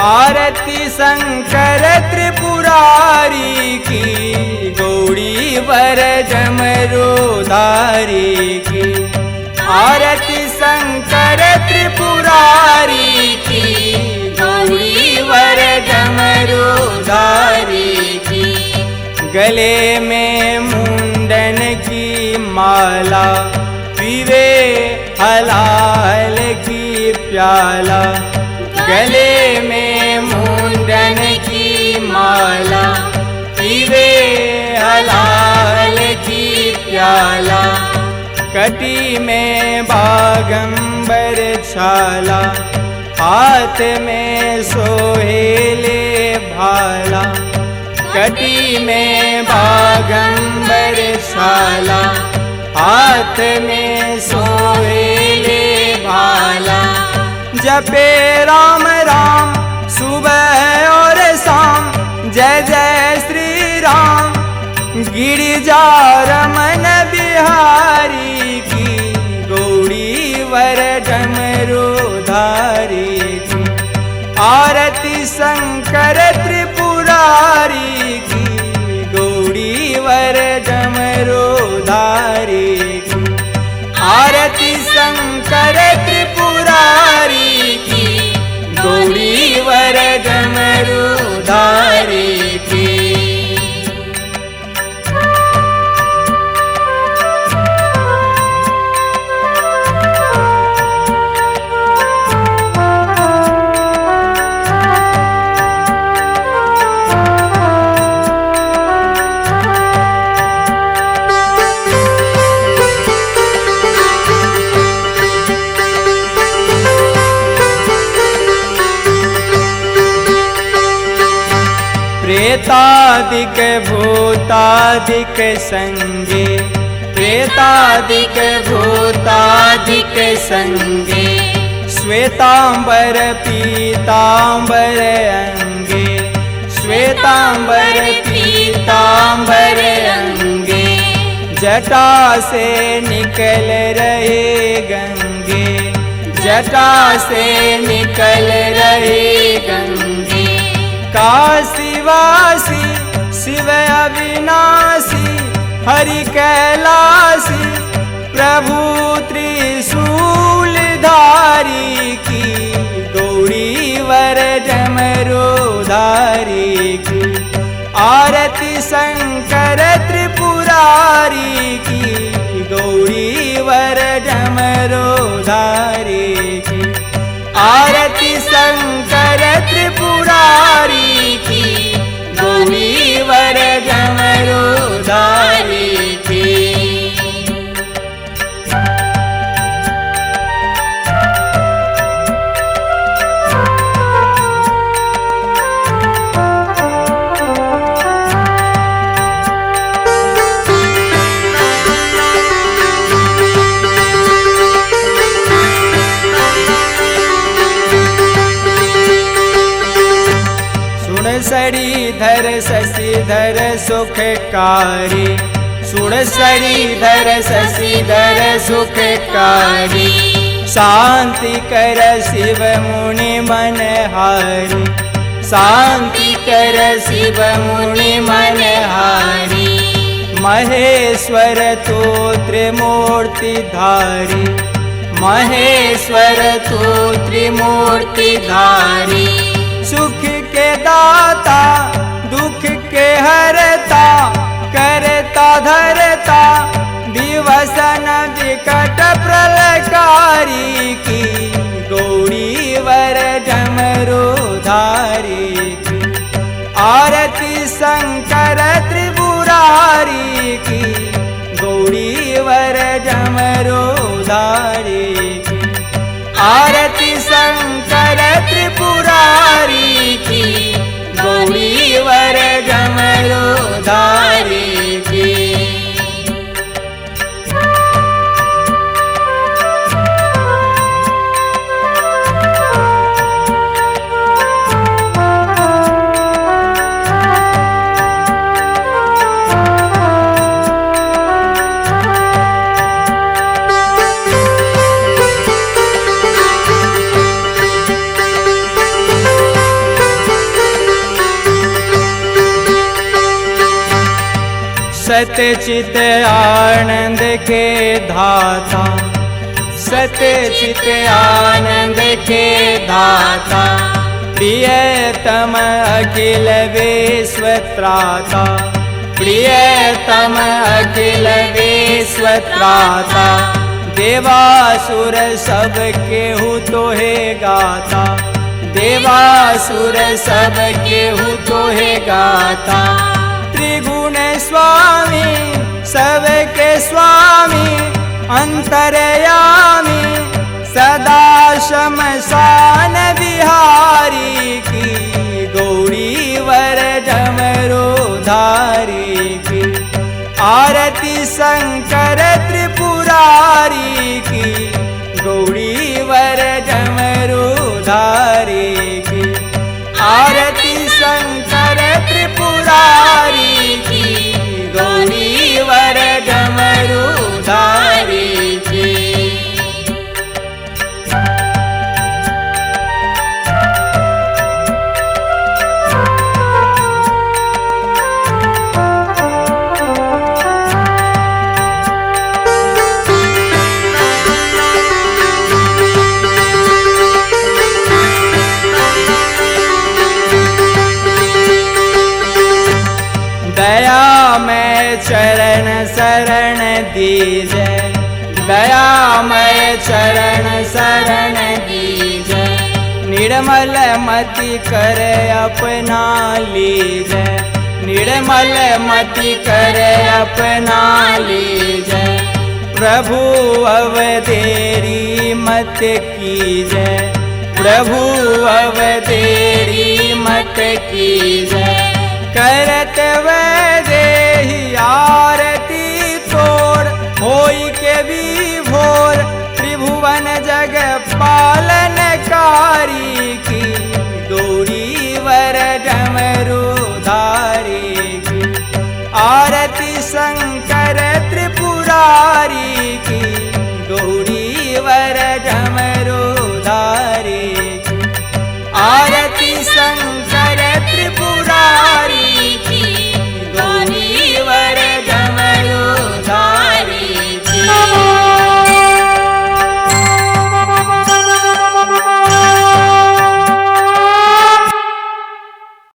आरती शंकर त्रिपुरारी की, गौड़ी वर डमरूधारी की। आरती शंकर त्रिपुरारी की, गौड़ी वर डमरूधारी की। गले में मुंडन की माला, पीवे हलाल की प्याला। गले में मुंडन की माला, पीवे हलाल की प्याला। कटी में बागंबर छाला, हाथ में सोहेले भाला। कटी में बागंबर छाला, हाथ में सोहेले भाला। जपे राम राम सुबह और शाम, जय जय श्री राम। गिरिजा रमन बिहारी की, गौड़ी वर डमरूधारी की। आरती शंकर त्रिपुरारी की, गौड़ी वर डमरूधारी की। आरती शंकर त्रिपुरारी की, गौड़ी वर डमरूधारी की। प्रेतादिक भूतादिक संगे, प्रेतादिक भूतादिक संगे। श्वेतांबर पीतांबर अंगे, श्वेतांबर पीतांबर अंगे। जटा से निकल रहे गंगे, जटा से निकल रहे गंगे। काशीवासी शिव अविनाशी, हरि कैलासी प्रभु त्रिशूलधारी की, गौड़ी वर डमरूधारी की। आरती शंकर त्रिपुरारी की, गौड़ी वर डमरूधारी की। आरती शंकर त्रिपुरारी की, गौड़ी वर डमरूधारी की। सुरसरीधर शशिधर सुखकारी, सुरसरीधर शशिधर सुखकारी। शांति कर शिव मुनि मनहारी, शांति कर शिव मुनि मनहारी। महेश्वर तू त्रिमूर्तिधारी, महेश्वर तू त्रिमूर्तिधारी। सुख के दाता दुख के हरता, करता धरता विवसन विकट प्रलयकारी की, गौड़ी वर डमरूधारी की। आरती शंकर त्रिपुरारी की, गौड़ी वर डमरूधारी की। आरती शंकर त्रिपुरारी सत्य चित आनंद के धाता, सत्य चित आनंद के धाता, प्रियतम अखिल विश्व त्राता, प्रियतम अखिल विश्व त्राता, देवासुर सब केहू तोहे गाता, देवासुर सब केहू तोहे गाता। त्रिगुण स्वामी सबके स्वामी, अंतरयामी सदा शमशान बिहारी की, गौरी वर डमरू धारी की, आरती शंकर त्रिपुरारी की, गौरी वर डमरू धारी की, आरती शंकर त्रिपुरारी की, गौरी वर डमरू धारी की। दया में चरण शरण दीजे, दया में चरण शरण दीजे, निर्मल मति कर अपना लीजे, निर्मल मति कर अपना लीजे, प्रभु अवधेरी मत कीजे, प्रभु अवधेरी मत कीजे, करत वैदेही आरती तोड़, होई के विभोर त्रिभुवन जग पालनकारी की,